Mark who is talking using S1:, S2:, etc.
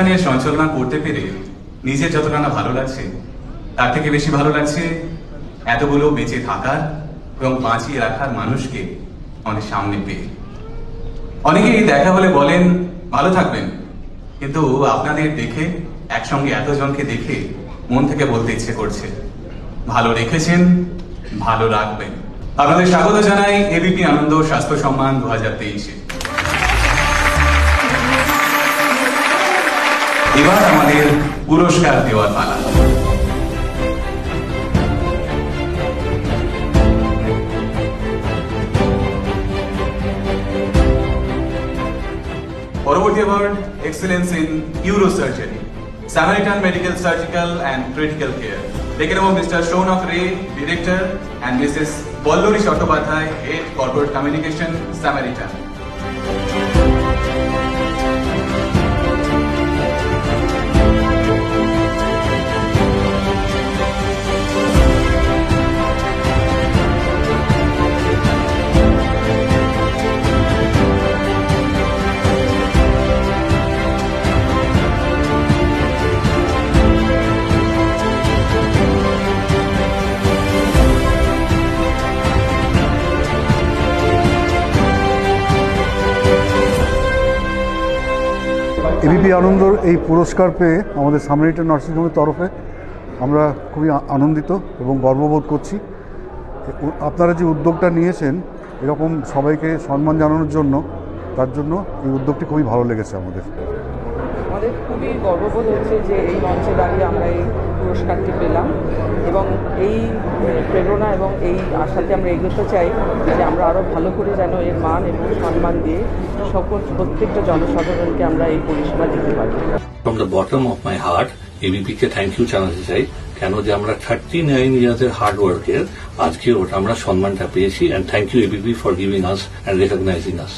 S1: অনুষ্ঠানের সঞ্চালনা করতে পেরে নিজের যতটা না ভালো লাগছে, তার থেকে বেশি ভালো লাগছে এতগুলো বেঁচে থাকার এবং বাঁচিয়ে রাখার মানুষকে আমাদের সামনে পেয়ে। অনেকেই দেখা হলে বলেন ভালো থাকবেন, কিন্তু আপনাদের দেখে, একসঙ্গে এতজনকে দেখে মন থেকে বলতে ইচ্ছে করছে ভালো রেখেছেন, ভালো রাখবেন। আপনাদের স্বাগত জানাই এবিপি আনন্দ স্বাস্থ্য সম্মান 2023-এ। এবার আমাদের পুরস্কার দেওয়ার পালা। পরবর্তী award excellence in urosurgery, Samaritan Medical Surgical and Critical Care. Taken over Mr. Shaunak Ray, Director, and Mrs. Pollori Chattopadhyay, Head Corporate Communication, Samaritan.
S2: ABP আনন্দর এই পুরস্কার পেয়ে আমাদের সামারিটান নার্সিংহোমের তরফে আমরা খুবই আনন্দিত এবং গর্ববোধ করছি। আপনারা যে উদ্যোগটা নিয়েছেন এরকম সবাইকে সম্মান জানানোর জন্য, তার জন্য এই উদ্যোগটি খুবই ভালো লেগেছে আমাদের
S3: খুবই গর্ববোধ হচ্ছে যে এই মঞ্চে দাঁড়িয়ে আমরা এই পুরস্কারটি পেলাম এবং এই প্রেরণা এবং এই আশাতে আমরা এগোতে চাই যে আমরা আরও ভালো করে যেন এর মান এবং সম্মান দিয়ে প্রত্যেকটা জনসাধারণকে আমরা এই পরিষেবা দিতে পারি।
S4: From the bottom of my heart, ABP কে থ্যাংক ইউ জানাতে চাই, কেন যে আমরা 39 ইয়ার্সের হার্ড ওয়ার্কের আজকে ওটা আমরা সম্মানটা পেয়েছি। And thank you ABP for giving us and recognising us.